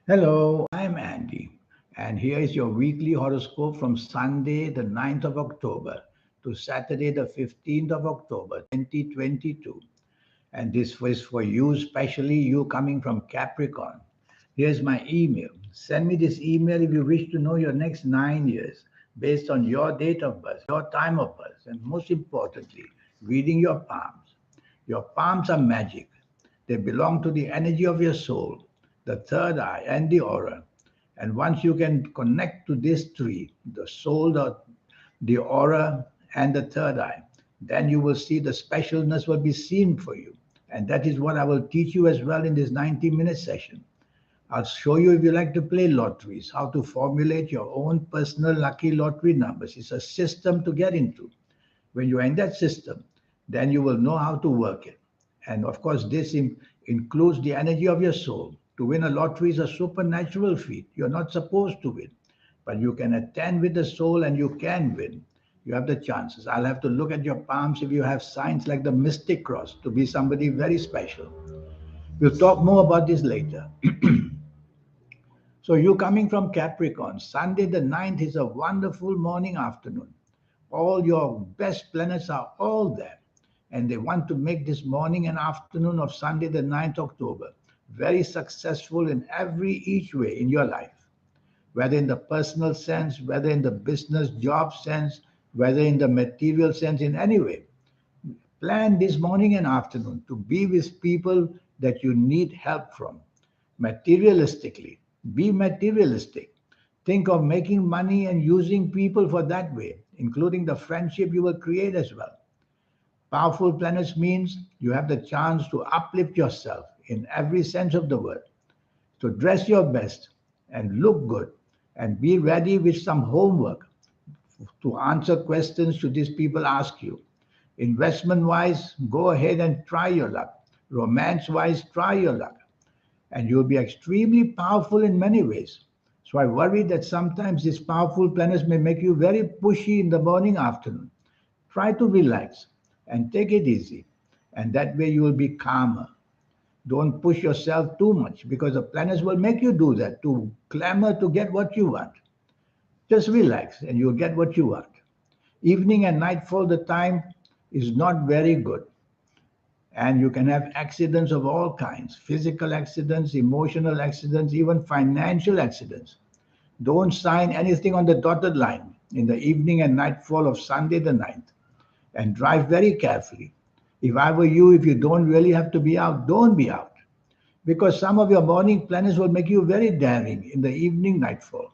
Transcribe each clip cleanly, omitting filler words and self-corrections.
Hello, I'm Andy, and here is your weekly horoscope from Sunday, the 9th of October to Saturday, the 15th of October, 2022. And this was for you, especially you coming from Capricorn. Here's my email. Send me this email if you wish to know your next 9 years based on your date of birth, your time of birth, and most importantly, reading your palms. Your palms are magic. They belong to the energy of your soul, the third eye, and the aura. And once you can connect to these three, the soul, the aura, and the third eye, then you will see the specialness will be seen for you. And that is what I will teach you as well in this 90-minute session. I'll show you if you like to play lotteries, how to formulate your own personal lucky lottery numbers. It's a system to get into. When you're in that system, then you will know how to work it. And of course, this includes the energy of your soul. To win a lottery is a supernatural feat. You're not supposed to win, but you can attend with the soul and you can win. You have the chances. I'll have to look at your palms if you have signs like the mystic cross to be somebody very special. We'll talk more about this later. So, you coming from Capricorn, Sunday the 9th is a wonderful morning afternoon. All your best planets are all there. And they want to make this morning and afternoon of Sunday the 9th October very successful in every each way in your life, whether in the personal sense, whether in the business job sense, whether in the material sense, in any way. Plan this morning and afternoon to be with people that you need help from. Materialistically, be materialistic. Think of making money and using people for that way, including the friendship you will create as well. Powerful planets means you have the chance to uplift yourself in every sense of the word. So dress your best and look good and be ready with some homework to answer questions should these people ask you. Investment wise, go ahead and try your luck. Romance wise, try your luck. And you'll be extremely powerful in many ways. So I worry that sometimes these powerful planets may make you very pushy in the morning, afternoon. Try to relax and take it easy. And that way you will be calmer. Don't push yourself too much because the planets will make you do that to clamor to get what you want. Just relax and you'll get what you want. Evening and nightfall, the time is not very good. And you can have accidents of all kinds, physical accidents, emotional accidents, even financial accidents. Don't sign anything on the dotted line in the evening and nightfall of Sunday the 9th, and drive very carefully. If I were you, if you don't really have to be out, don't be out. Because some of your morning planets will make you very daring in the evening nightfall.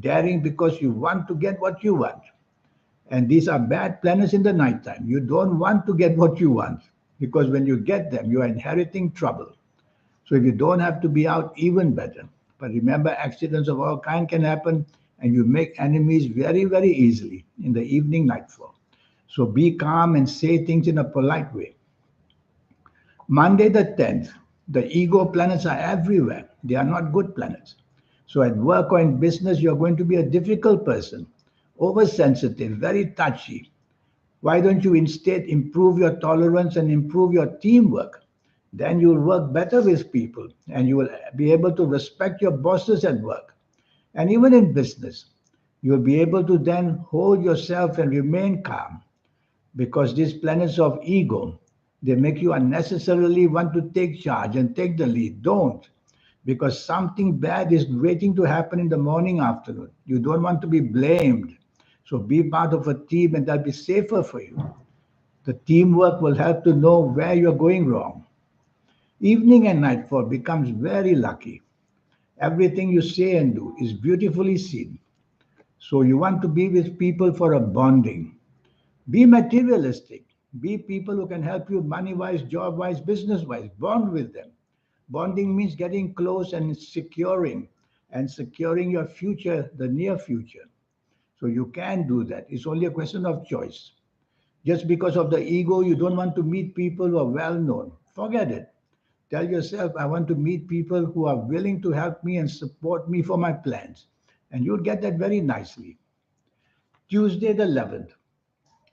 Daring because you want to get what you want. And these are bad planets in the nighttime. You don't want to get what you want because when you get them, you are inheriting trouble. So if you don't have to be out, even better. But remember, accidents of all kind can happen, and you make enemies very, very easily in the evening nightfall. So be calm and say things in a polite way. Monday the 10th, the ego planets are everywhere. They are not good planets. So at work or in business, you're going to be a difficult person, oversensitive, very touchy. Why don't you instead improve your tolerance and improve your teamwork? Then you'll work better with people and you will be able to respect your bosses at work. And even in business, you'll be able to then hold yourself and remain calm because these planets of ego, they make you unnecessarily want to take charge and take the lead. Don't, because something bad is waiting to happen in the morning, afternoon. You don't want to be blamed. So be part of a team and that'll be safer for you. The teamwork will help to know where you're going wrong. Evening and nightfall becomes very lucky. Everything you say and do is beautifully seen. So you want to be with people for a bonding. Be materialistic. Be people who can help you money wise, job wise, business wise. Bond with them. Bonding means getting close and securing your future, the near future. So you can do that. It's only a question of choice. Just because of the ego, you don't want to meet people who are well known. Forget it. Tell yourself, I want to meet people who are willing to help me and support me for my plans. And you'll get that very nicely. Tuesday, the 11th.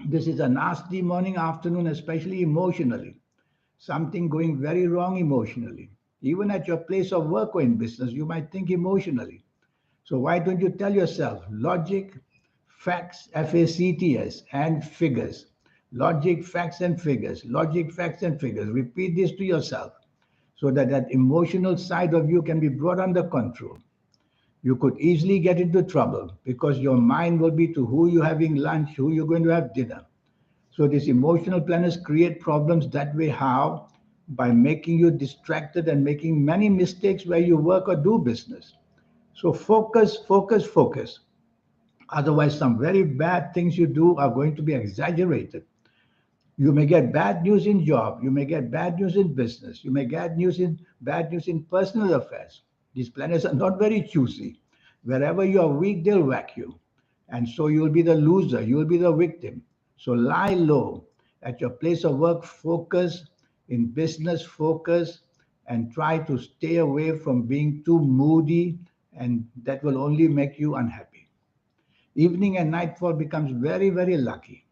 This is a nasty morning, afternoon, especially emotionally. Something going very wrong emotionally. Even at your place of work or in business, you might think emotionally. So why don't you tell yourself logic, facts, FACTS, and figures? Logic, facts, and figures. Logic, facts, and figures. Repeat this to yourself so that that emotional side of you can be brought under control. You could easily get into trouble because your mind will be to who you're having lunch, who you're going to have dinner. So these emotional planners create problems that way. How? By making you distracted and making many mistakes where you work or do business. So focus, focus, focus. Otherwise, some very bad things you do are going to be exaggerated. You may get bad news in job, you may get bad news in business, you may get bad news in personal affairs. These planets are not very choosy. Wherever you are weak, they'll whack you. And so you'll be the loser, you'll be the victim. So lie low at your place of work, focus in business, focus and try to stay away from being too moody, and that will only make you unhappy. Evening and nightfall becomes very, very lucky.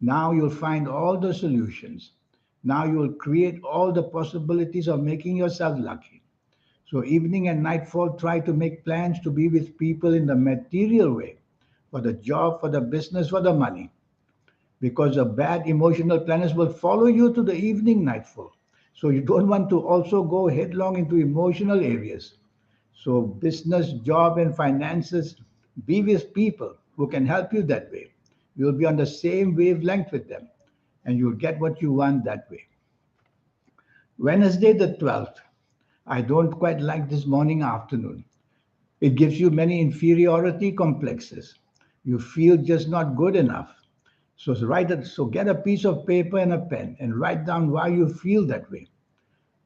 Now you'll find all the solutions. Now you will create all the possibilities of making yourself lucky. So, evening and nightfall, try to make plans to be with people in the material way for the job, for the business, for the money. Because the bad emotional planners will follow you to the evening nightfall. So, you don't want to also go headlong into emotional areas. So, business, job, and finances, be with people who can help you that way. You'll be on the same wavelength with them and you'll get what you want that way. Wednesday, the 12th. I don't quite like this morning afternoon. It gives you many inferiority complexes. You feel just not good enough. So get a piece of paper and a pen and write down why you feel that way.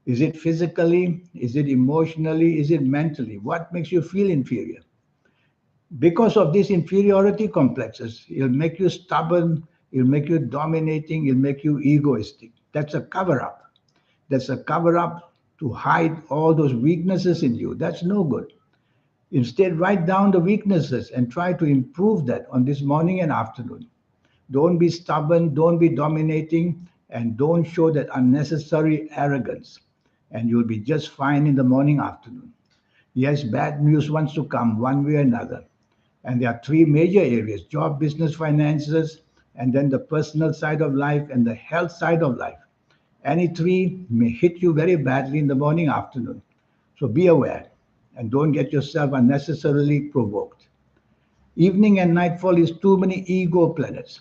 Is it physically? Is it emotionally? Is it mentally? What makes you feel inferior? Because of these inferiority complexes, it'll make you stubborn, it'll make you dominating, it'll make you egoistic. That's a cover up. That's a cover up to hide all those weaknesses in you. That's no good. Instead, write down the weaknesses and try to improve that on this morning and afternoon. Don't be stubborn, don't be dominating, and don't show that unnecessary arrogance. And you'll be just fine in the morning, afternoon. Yes, bad news wants to come one way or another. And there are three major areas: job, business, finances, and then the personal side of life and the health side of life. Any three may hit you very badly in the morning, afternoon. So be aware and don't get yourself unnecessarily provoked. Evening and nightfall is too many ego planets.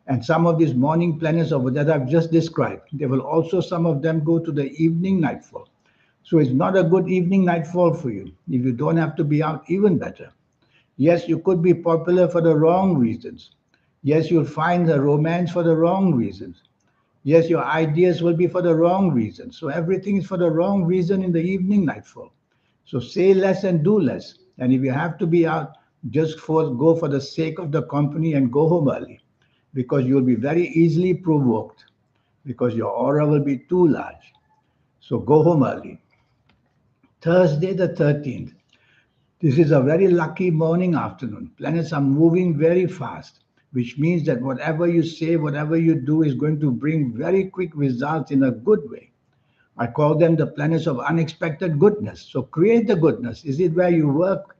And some of these morning planets that I've just described, they will also, some of them go to the evening nightfall. So it's not a good evening nightfall for you. If you don't have to be out, even better. Yes, you could be popular for the wrong reasons. Yes, you'll find the romance for the wrong reasons. Yes, your ideas will be for the wrong reasons. So everything is for the wrong reason in the evening nightfall. So say less and do less. And if you have to be out, go for the sake of the company and go home early because you'll be very easily provoked because your aura will be too large. So go home early. Thursday, the 13th. This is a very lucky morning afternoon. Planets are moving very fast, which means that whatever you say, whatever you do is going to bring very quick results in a good way. I call them the planets of unexpected goodness. So create the goodness. Is it where you work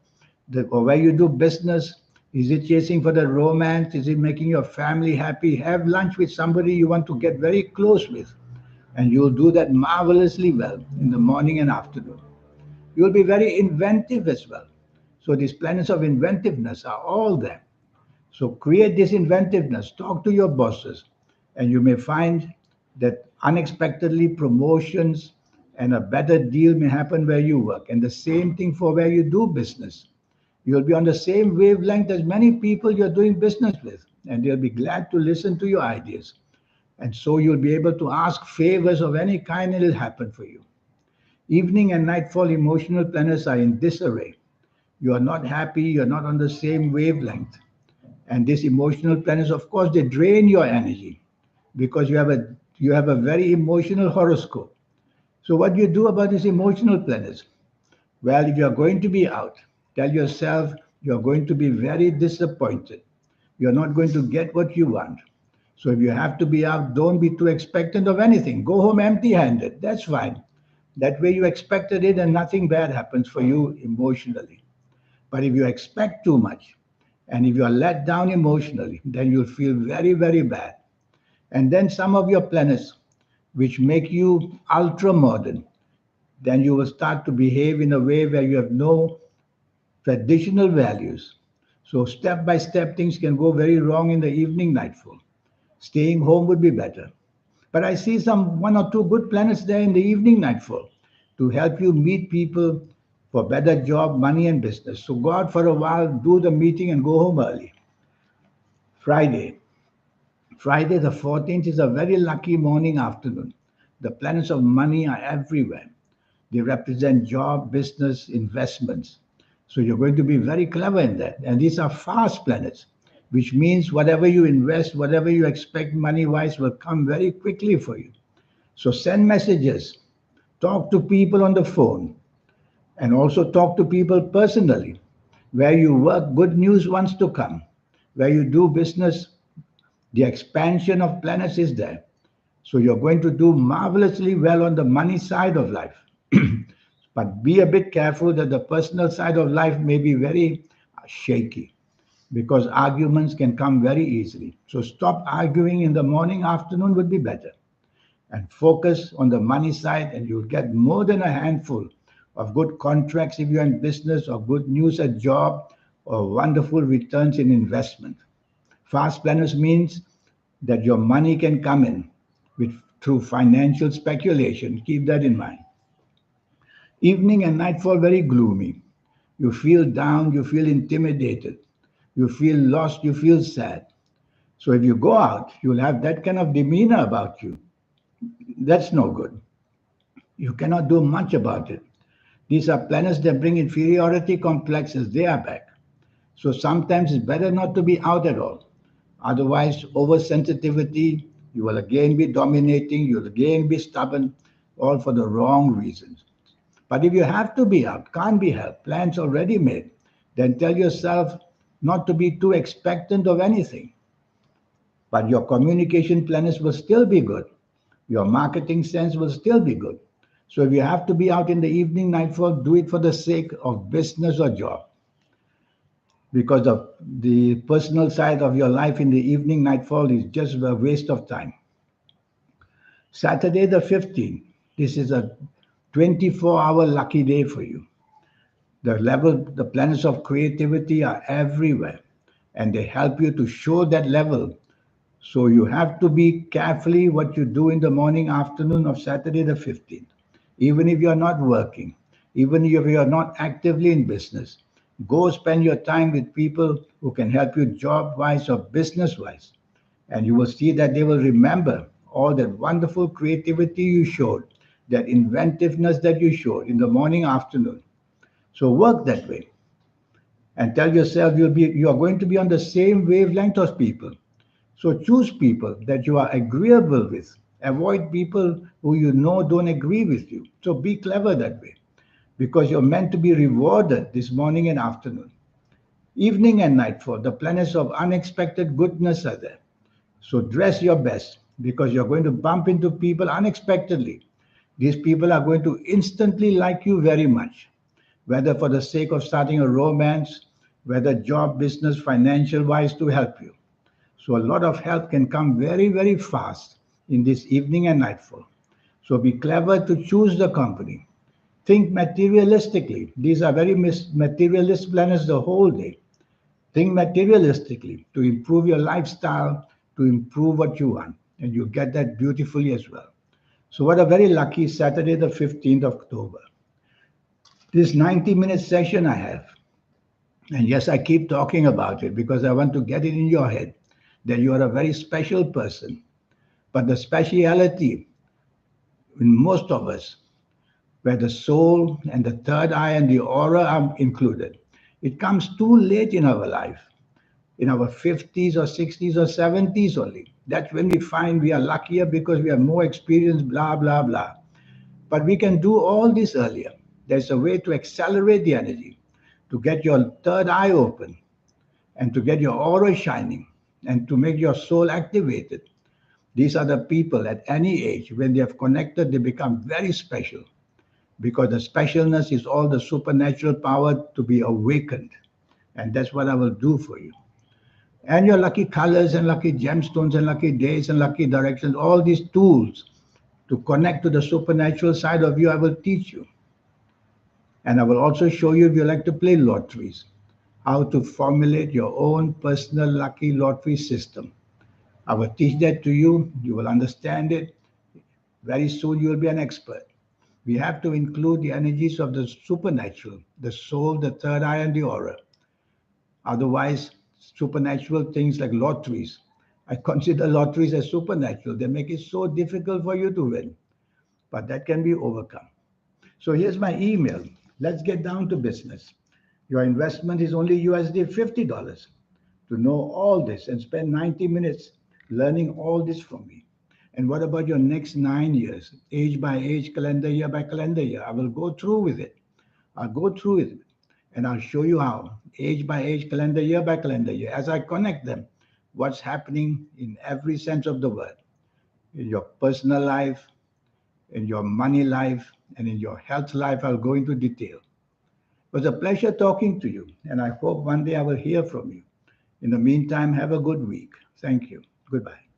or where you do business? Is it chasing for the romance? Is it making your family happy? Have lunch with somebody you want to get very close with. And you'll do that marvelously well in the morning and afternoon. You'll be very inventive as well. So these planets of inventiveness are all there. So create this inventiveness, talk to your bosses, and you may find that unexpectedly promotions and a better deal may happen where you work. And the same thing for where you do business. You'll be on the same wavelength as many people you're doing business with, and they'll be glad to listen to your ideas. And so you'll be able to ask favors of any kind and it'll happen for you. Evening and nightfall emotional planets are in disarray. You are not happy, you're not on the same wavelength. And these emotional planets, of course, they drain your energy because you have a very emotional horoscope. So what do you do about these emotional planets? Well, if you're going to be out, tell yourself you're going to be very disappointed. You're not going to get what you want. So if you have to be out, don't be too expectant of anything. Go home empty handed. That's fine. That way you expected it and nothing bad happens for you emotionally. But if you expect too much and if you are let down emotionally, then you'll feel very, very bad. And then some of your planets, which make you ultra modern, then you will start to behave in a way where you have no traditional values. So step by step, things can go very wrong in the evening nightfall. Staying home would be better. But I see some one or two good planets there in the evening nightfall to help you meet people for better job, money, and business. So go out for a while, do the meeting, and go home early. Friday. Friday the 14th is a very lucky morning afternoon. The planets of money are everywhere. They represent job, business, investments. So you're going to be very clever in that. And these are fast planets, which means whatever you invest, whatever you expect money wise will come very quickly for you. So send messages, talk to people on the phone, and also talk to people personally. Where you work, good news wants to come. Where you do business, the expansion of planets is there. So you're going to do marvelously well on the money side of life. But be a bit careful that the personal side of life may be very shaky because arguments can come very easily. So stop arguing in the morning, afternoon would be better. And focus on the money side, and you'll get more than a handful of good contracts if you're in business, or good news at job, or wonderful returns in investment. Fast planners means that your money can come in with through financial speculation. Keep that in mind. Evening and nightfall very gloomy. You feel down, you feel intimidated, you feel lost, you feel sad. So if you go out, you'll have that kind of demeanor about you. That's no good. You cannot do much about it. These are planets that bring inferiority complexes. They are back. So sometimes it's better not to be out at all. Otherwise, oversensitivity, you will again be dominating, you'll again be stubborn, all for the wrong reasons. But if you have to be out, can't be helped, plans already made, then tell yourself not to be too expectant of anything. But your communication planners will still be good. Your marketing sense will still be good. So if you have to be out in the evening, nightfall, do it for the sake of business or job. Because of the personal side of your life in the evening, nightfall is just a waste of time. Saturday the 15th, this is a 24-hour lucky day for you. The planets of creativity are everywhere and they help you to show that level. So you have to be carefully what you do in the morning, afternoon of Saturday the 15th. Even if you're not working, even if you're not actively in business, go spend your time with people who can help you job wise or business wise. And you will see that they will remember all that wonderful creativity you showed, that inventiveness that you showed in the morning, afternoon. So work that way and tell yourself you are going to be on the same wavelength as people. So choose people that you are agreeable with. Avoid people who you know don't agree with you. So be clever that way because you're meant to be rewarded this morning and afternoon. Evening and nightfall, the planets of unexpected goodness are there. So dress your best because you're going to bump into people unexpectedly. These people are going to instantly like you very much, whether for the sake of starting a romance, whether job, business, financial wise to help you. So a lot of help can come very, very fast in this evening and nightfall. So be clever to choose the company. Think materialistically. These are very materialist planets the whole day. Think materialistically to improve your lifestyle, to improve what you want. And you get that beautifully as well. So what a very lucky Saturday, the 15th of October. This 90-minute session I have. And yes, I keep talking about it because I want to get it in your head that you are a very special person. But the speciality in most of us, where the soul and the third eye and the aura are included, it comes too late in our life, in our 50s or 60s or 70s only. That's when we find we are luckier because we have more experience, blah, blah, blah. But we can do all this earlier. There's a way to accelerate the energy, to get your third eye open, and to get your aura shining, and to make your soul activated. These are the people at any age, when they have connected, they become very special. because the specialness is all the supernatural power to be awakened. And that's what I will do for you. And your lucky colors and lucky gemstones and lucky days and lucky directions, all these tools to connect to the supernatural side of you, I will teach you. And I will also show you, if you like to play lotteries, how to formulate your own personal lucky lottery system. I will teach that to you. You will understand it. Very soon you will be an expert. We have to include the energies of the supernatural, the soul, the third eye, and the aura. Otherwise, supernatural things like lotteries, I consider lotteries as supernatural. They make it so difficult for you to win, but that can be overcome. So here's my email. Let's get down to business. Your investment is only USD $50 to know all this and spend 90 minutes learning all this from me. And what about your next 9 years, age by age, calendar year by calendar year? I will go through with it. I'll go through it and I'll show you how, age by age, calendar by calendar year, as I connect them, what's happening in every sense of the word, in your personal life, in your money life, and in your health life. I'll go into detail. It was a pleasure talking to you, and I hope one day I will hear from you. In the meantime, have a good week. Thank you. Goodbye.